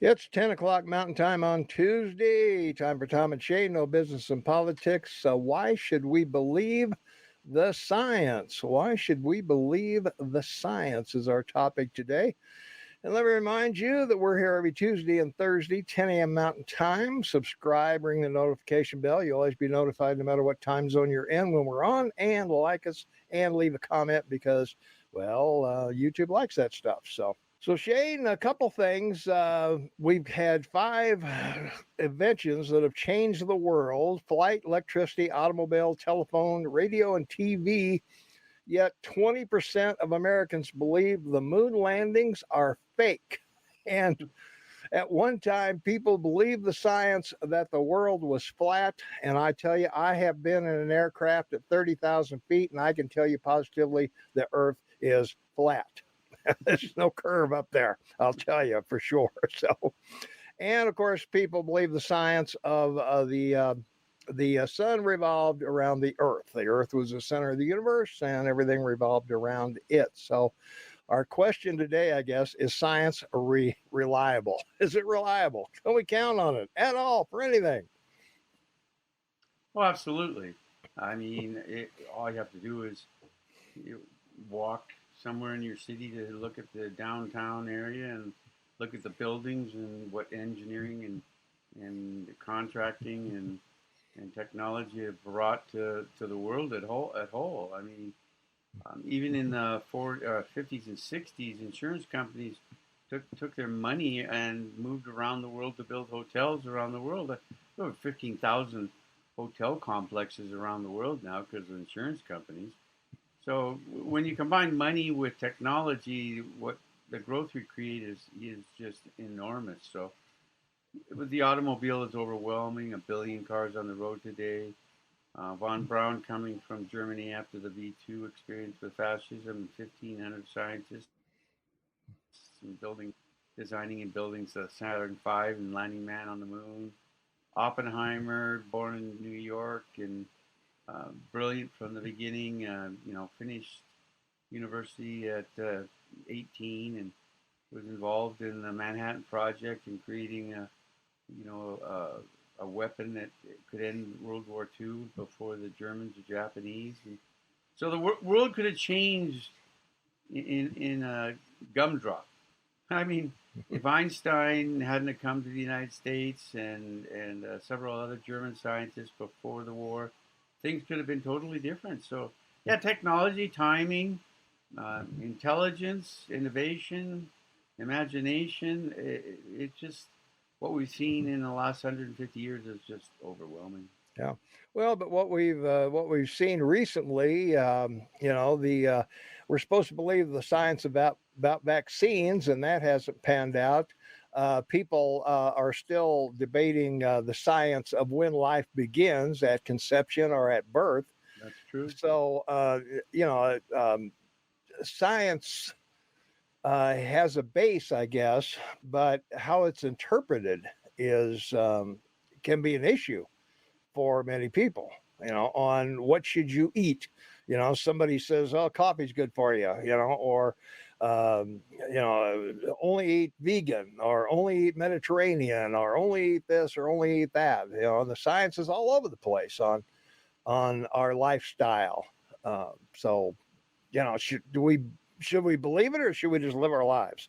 It's 10 o'clock Mountain Time on Tuesday. Time for Tom and Shay. No business in politics. So, why should we believe the science? Why should we believe the science is our topic today. And let me remind you that we're here every Tuesday and Thursday, 10 a.m. Mountain Time. Subscribe, ring the notification bell. You'll always be notified no matter what time zone you're in when we're on. And like us and leave a comment because, YouTube likes that stuff. So, Shane, a couple things. We've had five inventions that have changed the world: flight, electricity, automobile, telephone, radio, and TV. Yet 20% of Americans believe the moon landings are fake. And at one time, people believed the science that the world was flat. And I tell you, I have been in an aircraft at 30,000 feet, and I can tell you positively the Earth is flat. There's no curve up there, I'll tell you for sure. So, and of course, people believe the science of the sun revolved around the Earth. The Earth was the center of the universe, and everything revolved around it. So, our question today, I guess, is science reliable? Is it reliable? Can we count on it at all for anything? Well, absolutely. I mean, all you have to do is you walk somewhere in your city to look at the downtown area and look at the buildings and what engineering and contracting and technology have brought to the world at whole. I mean, even in the 50s and 60s, insurance companies took their money and moved around the world to build hotels around the world. There are 15,000 hotel complexes around the world now because of insurance companies. So when you combine money with technology, what the growth we create is just enormous. So with the automobile, it's overwhelming. 1 billion cars on the road today. Von Braun coming from Germany after the V2 experience with fascism, 1,500 scientists and designing and building the Saturn V and landing man on the moon. Oppenheimer, born in New York and brilliant from the beginning. Finished university at 18 and was involved in the Manhattan Project and creating a weapon that could end World War II before the Germans or Japanese. And so the world could have changed in a gumdrop. I mean, if Einstein hadn't come to the United States and several other German scientists before the war, things could have been totally different. So, yeah, technology, timing, intelligence, innovation, imagination. It's just what we've seen in the last 150 years is just overwhelming. Yeah. Well, but what we've seen recently, we're supposed to believe the science about vaccines, and that hasn't panned out. People are still debating the science of when life begins at conception or at birth. That's true. So, science has a base, I guess, but how it's interpreted is can be an issue for many people, on what should you eat. Somebody says, oh, coffee's good for you, or only eat vegan or only eat Mediterranean or only eat this or only eat that. The science is all over the place on our lifestyle. So, should we believe it or should we just live our lives?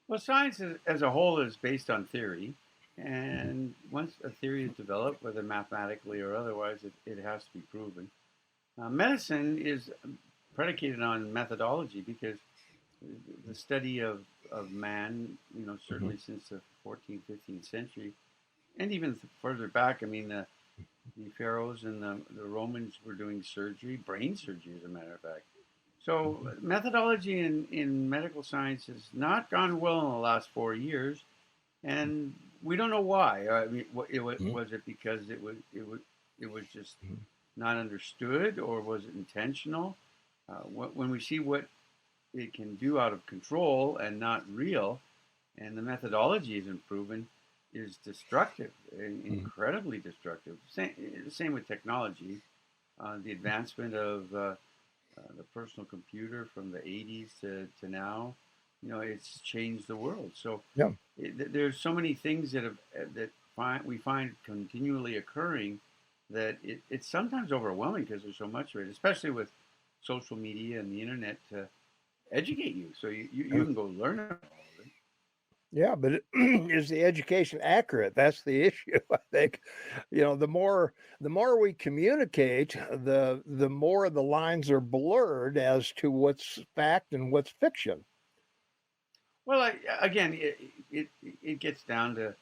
Well, science as a whole is based on theory. And once a theory is developed, whether mathematically or otherwise, it has to be proven. Medicine is predicated on methodology because the study of man, certainly since the 14th, 15th century, and even further back, I mean, the pharaohs and the Romans were doing surgery, brain surgery, as a matter of fact. So methodology in medical science has not gone well in the last 4 years, and we don't know why. I mean, was it because it was just not understood, or was it intentional? When we see what it can do out of control and not real, and the methodology isn't proven, is destructive, incredibly destructive. Same with technology. The advancement of the personal computer from the 80s to now. it's changed the world. So Yeah. there's so many things we find continually occurring that it's sometimes overwhelming because there's so much of it, especially with social media and the internet to educate you. So you can go learn about all of it. Yeah, but is the education accurate? That's the issue. I think, the more we communicate, the more the lines are blurred as to what's fact and what's fiction. Well, again, it gets down to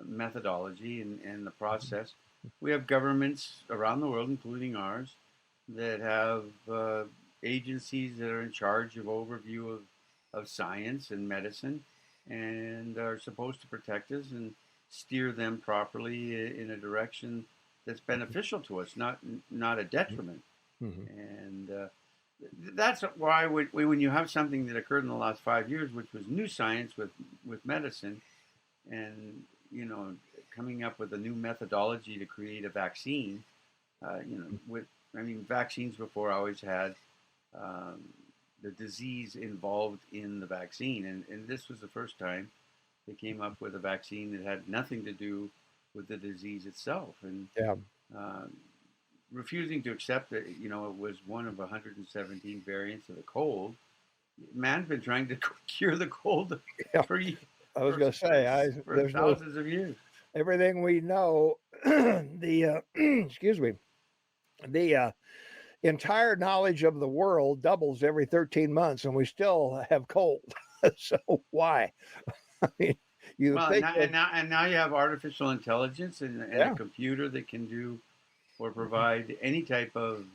methodology and the process. We have governments around the world, including ours, that have agencies that are in charge of overview of science and medicine, and are supposed to protect us and steer them properly in a direction that's beneficial to us, not a detriment. Mm-hmm. And that's why when you have something that occurred in the last 5 years, which was new science with medicine, and coming up with a new methodology to create a vaccine, vaccines before always had um, the disease involved in the vaccine, and this was the first time they came up with a vaccine that had nothing to do with the disease itself, and Yeah. uh, refusing to accept that it was one of 117 variants of the cold. Man's been trying to cure the cold Yeah. for I was for, going to say, for there's no thousands of years. everything we know. The excuse me, the entire knowledge of the world doubles every 13 months, and we still have cold. So why? I mean, you Well, think that, and now you have artificial intelligence and a yeah, computer that can do or provide any type of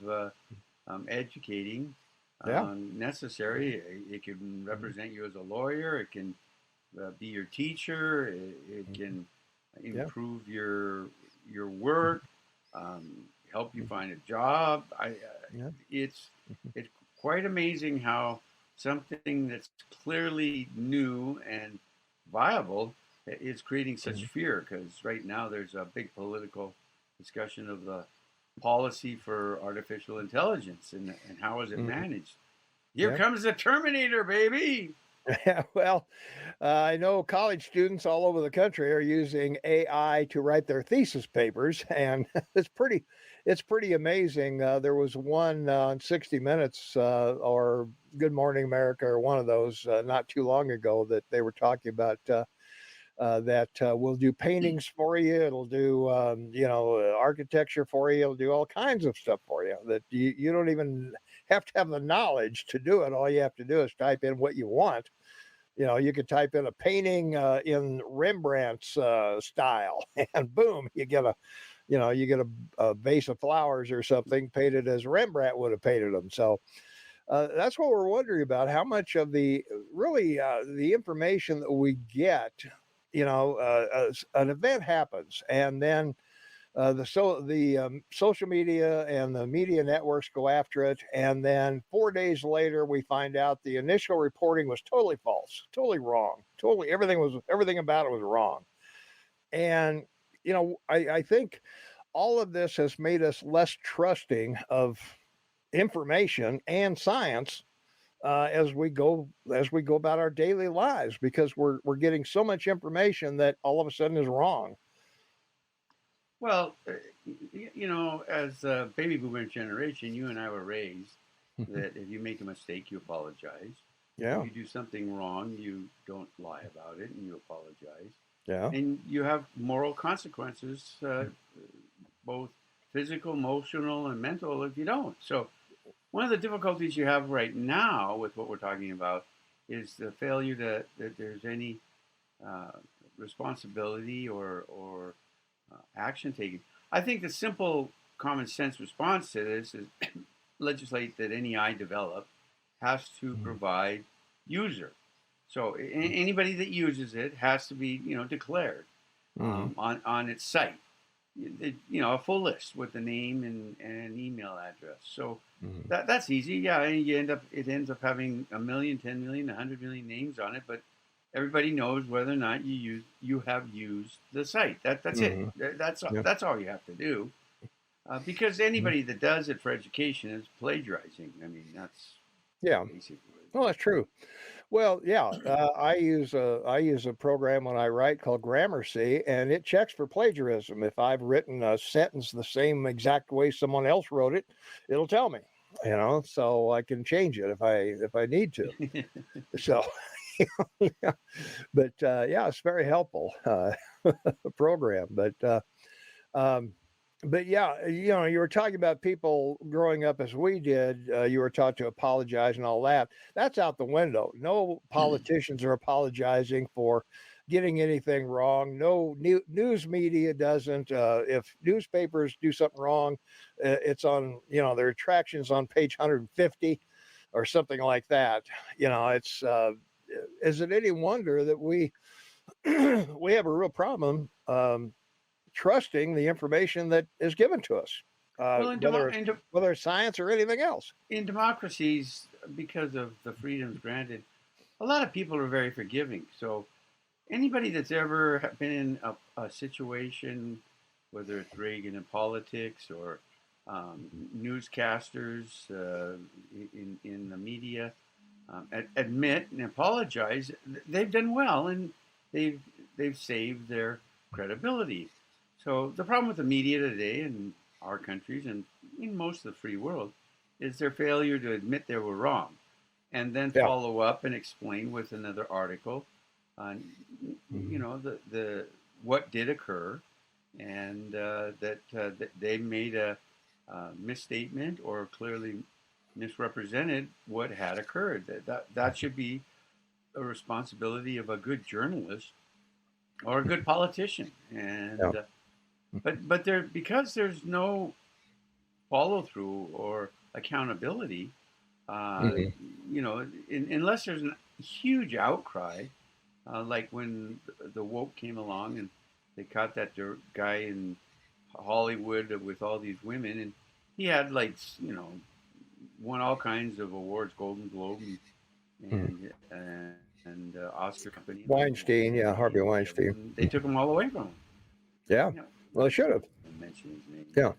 educating yeah, necessary. It can represent you as a lawyer. It can be your teacher. It can yeah, improve your work, help you find a job. yeah, It's quite amazing how something that's clearly new and viable is creating such fear. Because right now there's a big political discussion of the policy for artificial intelligence and how is it managed. Here yeah. comes the Terminator, baby. Yeah, well, I know college students all over the country are using AI to write their thesis papers, and it's pretty amazing. There was one on 60 Minutes or Good Morning America or one of those not too long ago that they were talking about that will do paintings for you. It'll do architecture for you. It'll do all kinds of stuff for you that you don't even have to have the knowledge to do it. All you have to do is type in what you want. You could type in a painting in Rembrandt's style, and boom, you get a vase of flowers or something painted as Rembrandt would have painted them. So that's what we're wondering about. How much of the really the information that we get, an event happens, and then the social media and the media networks go after it, and then 4 days later we find out the initial reporting was totally false, totally wrong, totally everything about it was wrong. And I think all of this has made us less trusting of information and science as we go about our daily lives, because we're getting so much information that all of a sudden is wrong. Well, as a baby boomer generation, you and I were raised that if you make a mistake, you apologize. If Yeah, you do something wrong, you don't lie about it and you apologize. yeah, And you have moral consequences, both physical, emotional, and mental, if you don't. So, one of the difficulties you have right now with what we're talking about is the failure that there's any uh, responsibility or action taken. I think the simple common sense response to this is legislate that any I develop has to mhm, provide user. So anybody that uses it has to be declared mhm, on its site. A full list with the name and email address. So mhm. that's easy. Yeah, and it ends up having a million, 10 million, 100 million names on it, but everybody knows whether or not you have used the site. That's it. Mhm. That's Yeah. that's all you have to do. Because Mhm. anybody that does it for education is plagiarizing. I mean, that's Yeah. basically what Well, it is. that's true. Well, yeah, I use a program when I write called Gramercy, and it checks for plagiarism. If I've written a sentence the same exact way someone else wrote it, it'll tell me, so I can change it if I need to. So, yeah, but yeah, it's very helpful program. Um, but yeah, you were talking about people growing up as we did. You were taught to apologize and all that. That's out the window. No politicians are apologizing for getting anything wrong. No news media doesn't. If newspapers do something wrong, it's on, their attractions on page 150 or something like that. It's is it any wonder that we we have a real problem trusting the information that is given to us, Well, whether it's science or anything else. in democracies, because of the freedoms granted, a lot of people are very forgiving. So anybody that's ever been in a situation, whether it's Reagan in politics or newscasters in the media, admit and apologize, they've done well, and they've they've saved their credibility. So the problem with the media today in our countries and in most of the free world is their failure to admit they were wrong and then Yeah. follow up and explain with another article on Mhm. the what did occur, and that they made a misstatement or clearly misrepresented what had occurred. That should be a responsibility of a good journalist or a good politician. Yeah. And but there, because there's no follow through or accountability, uh, Mhm. unless there's a huge outcry, like when the woke came along and they caught that guy in Hollywood with all these women, and he had like won all kinds of awards, Golden Globe Mhm. and Oscar company and all, Weinstein, yeah, Harvey Weinstein. and they took him all away from him. Yeah. You know, Well, they should have. I mention his name. Yeah.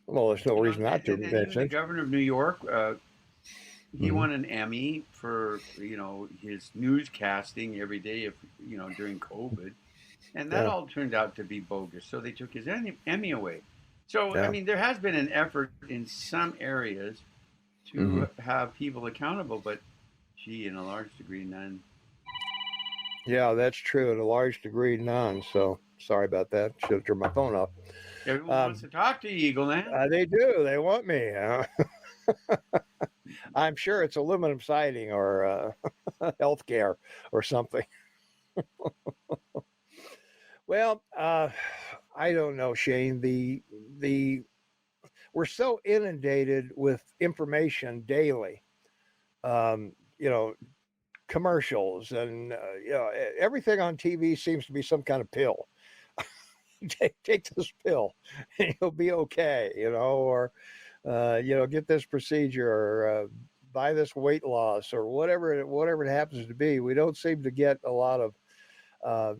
Well, there's no reason not to And even the mention. governor of New York, he Mhm. won an Emmy for his newscasting every day of during COVID, and that Yeah. all turned out to be bogus. So they took his Emmy away. So I Yeah. mean, there has been an effort in some areas Mhm. to have people accountable, but gee, in a large degree, none. Yeah, that's true. To a large degree, none. So sorry about that. Should have turned my phone off. Everyone wants Um, to talk to you, Eagle Man. they do. They want me. I'm sure it's aluminum siding or healthcare or something. Well, I don't know, Shane. The we're so inundated with information daily. Um, you know, commercials and everything on TV seems to be some kind of pill. Take this pill, and you'll be okay. Or get this procedure, or buy this weight loss, or whatever it happens to be. We don't seem to get a lot of uh,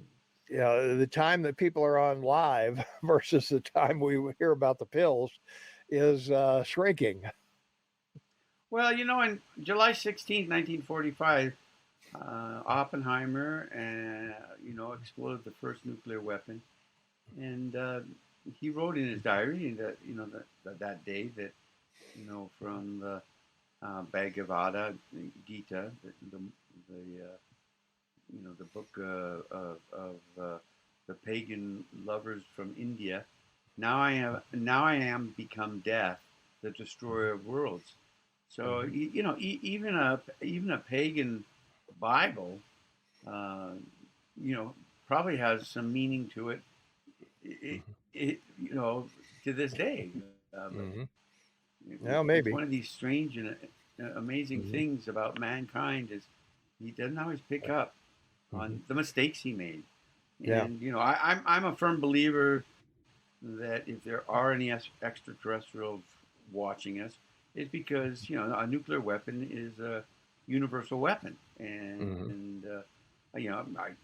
the time that people are on live versus the time we hear about the pills is shrinking. Well, in July 16th, 1945, Oppenheimer exploded the first nuclear weapon, and he wrote in his diary that that day that from the Bhagavad Gita, the book of the pagan lovers from India. Now I am become death, the destroyer of worlds. So Mhm. even a pagan Bible, uh, you know, probably has some meaning to it. It, Mhm. it to this day. But Mhm. Yeah, it's maybe. one of these strange and amazing Mhm. things about mankind is he doesn't always pick up Mhm. on the mistakes he made. Yeah. And I'm a firm believer that if there are any extraterrestrials watching us, it's because a nuclear weapon is a universal weapon, Mhm. and I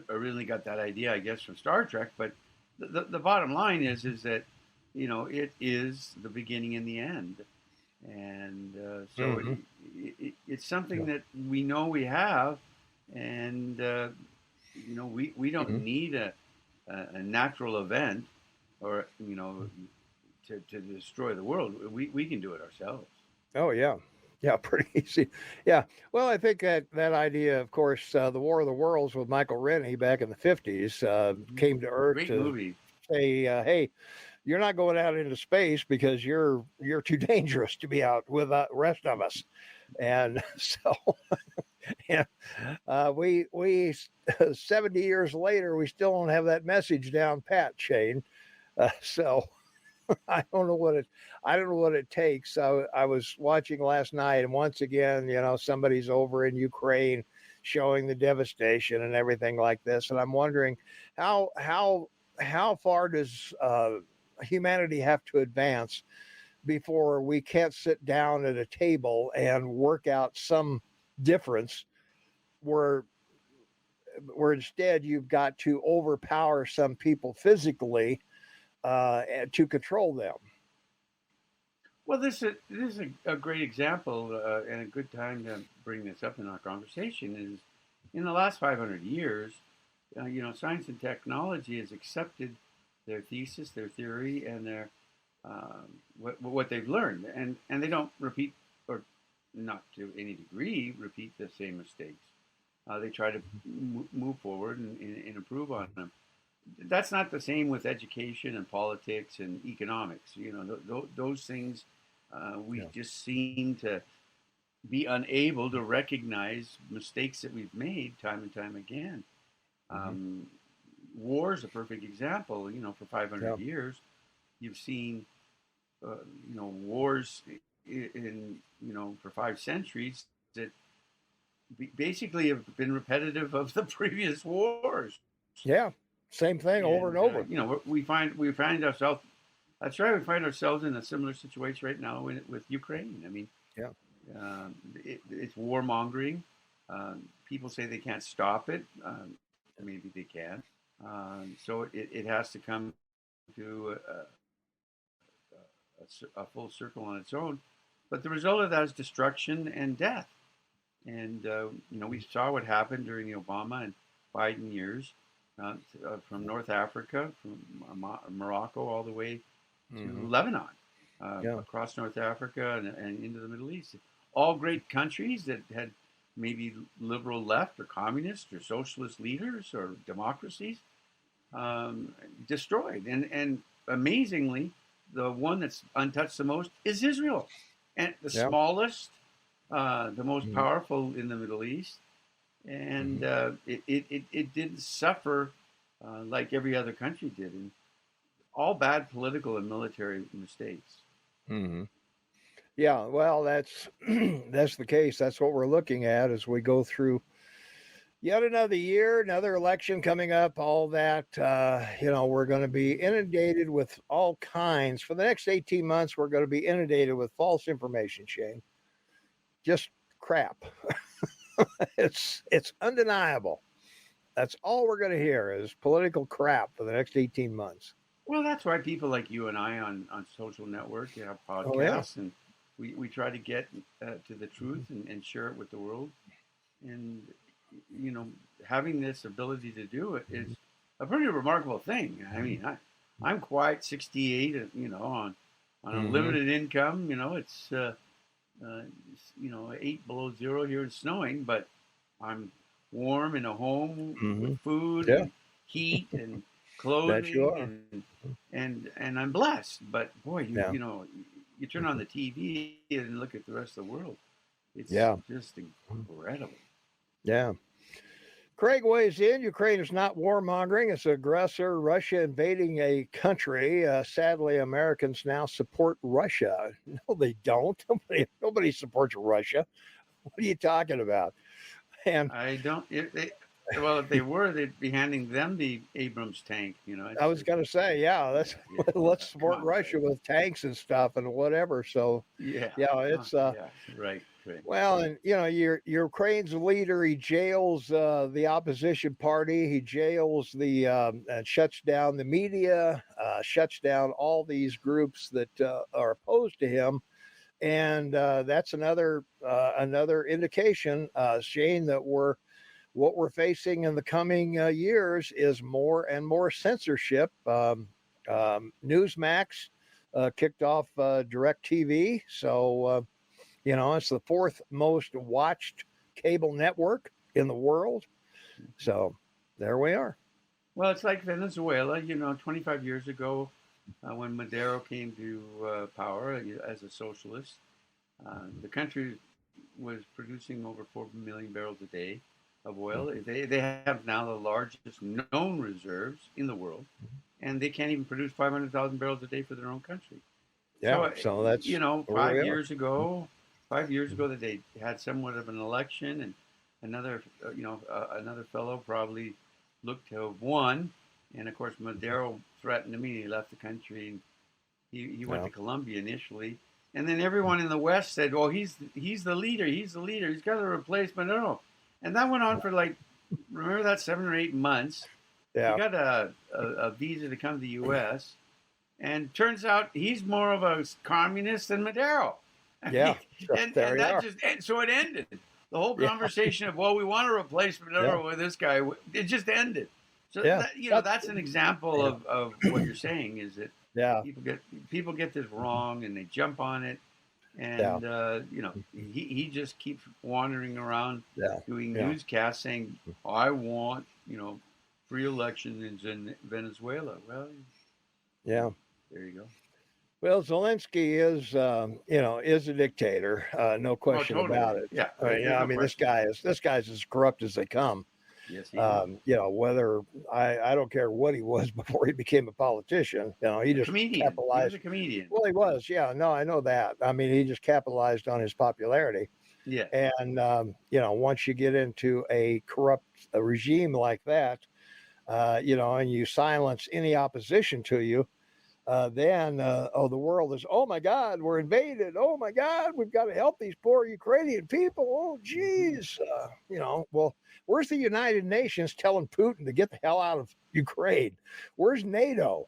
originally got that idea, I guess, from Star Trek. But the bottom line is that it is the beginning and the end, and so Mhm. it's something Yeah. that we know we have, and we don't Hmm. need a natural event, or to destroy the world. We can do it ourselves. Oh yeah. Yeah, pretty easy. Yeah. Well, I think that idea, of course, the War of the Worlds with Michael Rennie back in the 50s Hmm. came to Earth Great to movie. say, hey, you're not going out into space because you're too dangerous to be out with the rest of us. And so, yeah, we 70 years later, we still don't have that message down pat, Shane. So I don't know what it takes. I was watching last night, and once again, somebody's over in Ukraine showing the devastation and everything like this, and I'm wondering how far does humanity have to advance before we can't sit down at a table and work out some difference where instead you've got to overpower some people physically to control them. Well, this is a great example, and a good time to bring this up in our conversation. Is in the last 500 years, science and technology has accepted their thesis, their theory, and their what they've learned, and they don't repeat, or not to any degree repeat the same mistakes. They try to move forward and improve on them. That's not the same with education and politics and economics. Those things we Yeah. just seem to be unable to recognize mistakes that we've made time and time again. Hmm. Um, War is a perfect example. For 500 Yeah. years, you've seen wars in for 5 centuries that basically have been repetitive of the previous wars. Yeah. Same thing over and And over. we find ourselves. That's right. We find ourselves in a similar situation right now with Ukraine. I mean, Yeah. it's warmongering. People say they can't stop it. Maybe they can. So it has to come to a full circle on its own. But the result of that is destruction and death. And we saw what happened during the Obama and Biden years, from North Africa, from Morocco, all the way to Hmm. Lebanon, Yeah. across North Africa and into the Middle East. All great countries that had maybe liberal left or communist or socialist leaders or democracies, destroyed. And amazingly, the one that's untouched the most is Israel, and the Yeah. smallest, the most Hmm. powerful in the Middle East. And Hmm. it didn't suffer like every other country did, and all bad political and military mistakes. Hmm. Yeah. Well, that's that's the case. That's what we're looking at as we go through yet another year, another election coming up. All that we're going to be inundated with all kinds for the next 18 months. We're going to be inundated with false information, Shane. Just crap. It's undeniable. That's all we're going to hear is political crap for the next 18 months. Well, that's why people like you and I on social network have Oh yeah. podcasts, and we try to get to the truth Mhm. and share it with the world. And you know, having this ability to do it is Mhm. a pretty remarkable thing. I mean, I'm quite 68, on a Mhm. limited income. Uh, 8 below zero here and snowing, but I'm warm in a home with Mhm. food Yeah, and heat and that you clothing, are. and I'm blessed. But boy, Yeah. you turn on Mhm. the TV and look at the rest of the world. It's Yeah. just Mhm. incredible. Yeah. Craig weighs in. Ukraine is not warmongering. It's aggressor. Russia invading a country. Sadly, Americans now support Russia. No, they don't. Nobody supports Russia. What are you talking about? And I don't. Well, if they were, they'd be handing them the Abrams tank. I It's was going to say, yeah, let's yeah. let's Come support on, Russia guys. with tanks and stuff and whatever. So, Yeah. yeah, Huh, it's yeah. Right. Right. well, and your Ukraine's leader, he jails the opposition party, he jails the and shuts down the media, shuts down all these groups that are opposed to him, And that's another indication, Shane, that what we're facing in the coming years is more and more censorship. Newsmax kicked off Direct TV, so it's the fourth most watched cable network in the world. So there we are. Well, it's like Venezuela, 25 years ago, when Maduro came to power as a socialist. The country was producing over 4 million barrels a day of oil. They have now the largest known reserves in the world, and they can't even produce 500,000 barrels a day for their own country. Yeah, so that's where we are. 5 years ago that they had somewhat of an election, and another fellow probably looked to have won, and of course Madero threatened him. He left the country, and he went to Colombia initially, and then everyone in the West said, "Oh, he's the leader. He's the leader. He's got a replacement." No, and that went on for remember that 7 or 8 months. Yeah, he got a visa to come to the U.S. And turns out he's more of a communist than Madero. Yeah, and so it ended. The whole conversation of, well, we want to replace Maduro with this guy, it just ended. So that's an example of what you're saying, is that people get this wrong and they jump on it, and he just keeps wandering around doing newscasts saying, I want free elections in Venezuela. Well, there you go. Well, Zelensky is a dictator, no question about it. Yeah, I mean, this guy's as corrupt as they come. Yes, he is. Whether I don't care what he was before he became a politician. He just capitalized. He was a comedian. Well, he was. Yeah, no, I know that. I mean, he just capitalized on his popularity. Yeah. And once you get into a corrupt regime like that, and you silence any opposition to you. Then the world is, oh my God, we're invaded. Oh my God, we've got to help these poor Ukrainian people. Oh, geez. Well, where's the United Nations telling Putin to get the hell out of Ukraine? Where's NATO?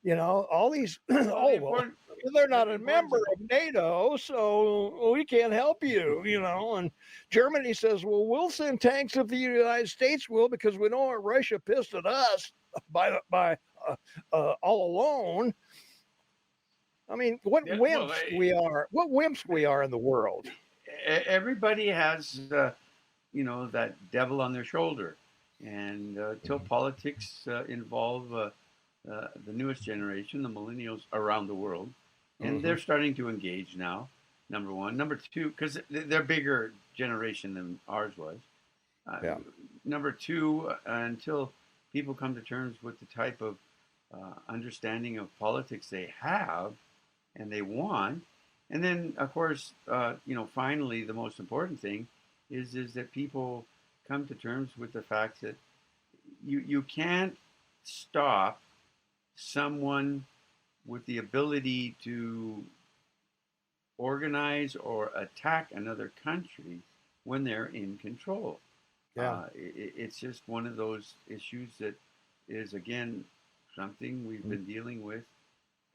All these, they're not a member of NATO, so we can't help you, And Germany says, well, we'll send tanks if the United States will, because we know Russia pissed at us by all alone. I mean, what wimps we are! What wimps we are in the world. Everybody has, that devil on their shoulder, and till politics involve the newest generation, the millennials around the world, and they're starting to engage now. Number one, number two, because they're a bigger generation than ours was. Number two, until people come to terms with the type of understanding of politics they have and they want. And then, of course, finally, the most important thing is that people come to terms with the fact that you can't stop someone with the ability to organize or attack another country when they're in control. It's just one of those issues that is, again, something we've been dealing with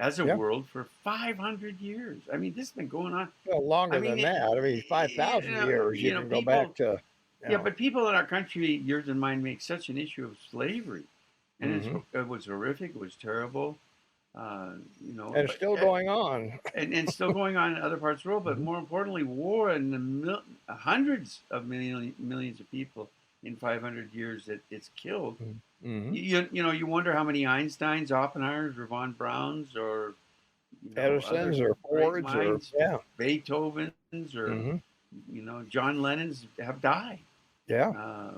as a world for 500 years. I mean, this has been going on. Well, longer than that. I mean, 5,000 years. You can go back to. But people in our country, yours and mine, make such an issue of slavery. And it was horrific. It was terrible. And it's still going on. and still going on in other parts of the world. But more importantly, war and the hundreds of millions of people in 500 years that it's killed. You wonder how many Einsteins, Oppenheimers, or von Brauns, or Edisons, or Fords, minds, or Beethovens, or John Lennon's have died.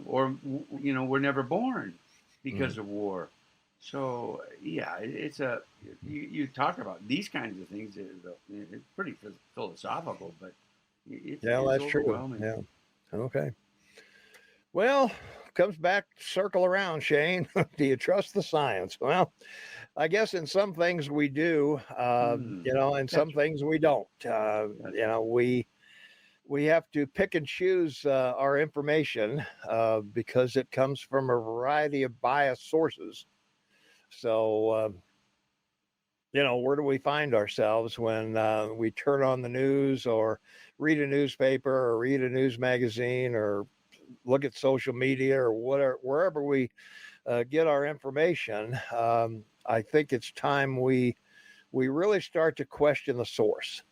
Or were never born because of war. So it's you talk about these kinds of things. It's pretty philosophical, but it's that's overwhelming. True. Yeah. Okay. Well, comes back circle around, Shane. Do you trust the science? Well, I guess in some things we do, and some things we don't. We have to pick and choose our information because it comes from a variety of biased sources. So where do we find ourselves when we turn on the news or read a newspaper or read a news magazine or look at social media or whatever, wherever we get our information? I think it's time we really start to question the source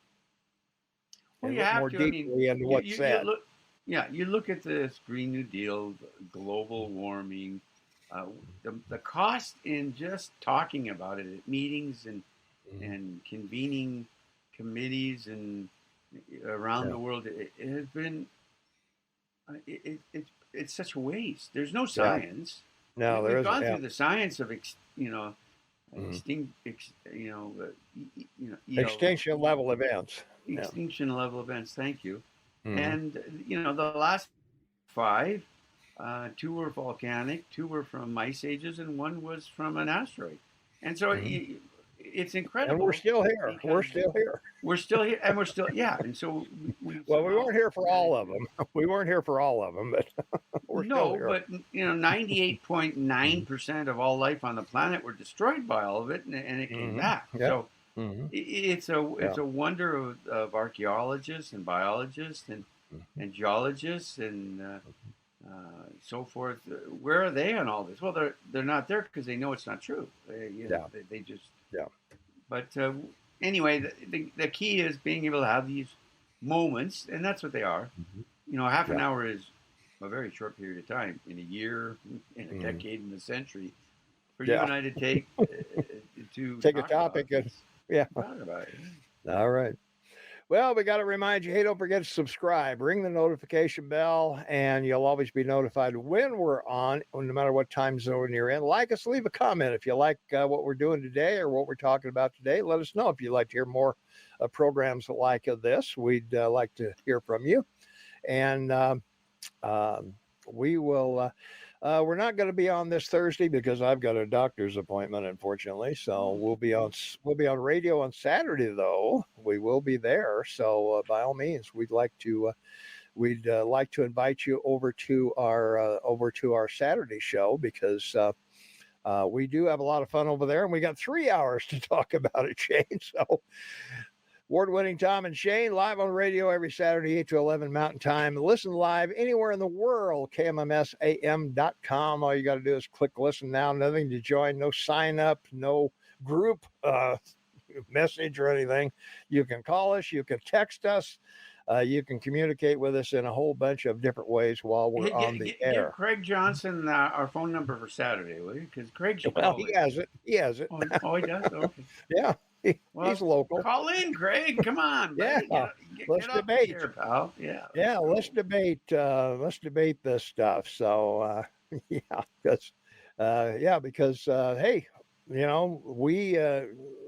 Well, and you look have more to. I mean, deeply into what's you said. look, yeah, you look at this Green New Deal, global warming, uh, the cost in just talking about it at meetings Mhm. and convening committees and around Yeah. the world. It has been it's such a waste. There's no Yeah. science. No, there We've isn't. gone Yeah. through the science of Mhm. you know, Extinction level events. Yeah. extinction level events. Thank you. Hmm. And the last five, two were volcanic, two were from ice ages, and one was from an asteroid. And so Hmm. it's And we're incredible still here. We're because still here. we're still here, and we're still, yeah. And so we Well, we somehow weren't here for all managed of to. them. We weren't here for all of them, but we're still No, here. but 98.9% of all life on the planet were destroyed by all of it, and it came Hmm. back. Yeah. So Hmm. it's Yeah. a wonder of archaeologists and biologists Hmm. and geologists and so forth. Where are they on all this? Well, they're not there because they know it's not true. Yeah. They just. Yeah. But anyway, the key is being able to have these moments, and that's what they are. Hmm. Half an Yeah. hour is a very short period of time in a year, in a Hmm. decade, in a century. For you Yeah. and I to take to Take a talk about topic and this, yeah. talk about it. All right. Well, we got to remind you, hey, don't forget to subscribe, ring the notification bell, and you'll always be notified when we're on, no matter what time zone you're in. Like us, leave a comment if you like what we're doing today or what we're talking about today. Let us know if you'd like to hear more programs like this. We'd like to hear from you. And um, we will. We're not going to be on this Thursday because I've got a doctor's appointment, unfortunately. So Oh, we'll be on radio on Saturday, though. We will be there. So by all means, we'd like to invite you over to our Saturday show because we do have a lot of fun over there, and we got 3 hours to talk about it, Shane. So award-winning Tom and Shane live on radio every Saturday, 8 to 11 Mountain Time. Listen live anywhere in the world, KMMSAM.com. All you got to do is click listen now. Nothing to join, no sign up, no group message or anything. You can call us, you can text us, you can communicate with us in a whole bunch of different ways while we're hey, on the give air. Craig Johnson our phone number for Saturday, will you? Because Craig should Well, call he in. has it. He has it. Oh, he does. Okay. Yeah, he's Well, local. call in, Craig. Come on, Yeah, buddy. let's Get off the debate. chair, pal. Yeah, let's Yeah, let's go. debate. Let's debate this stuff. So yeah, because hey,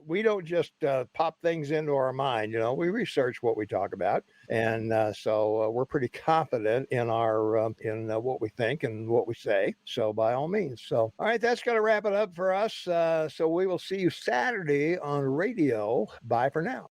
we don't just pop things into our mind. We research what we talk about, and so we're pretty confident in our in what we think and what we say. So by all means. So all right, that's gonna wrap it up for us. So we will see you Saturday on radio. Bye for now.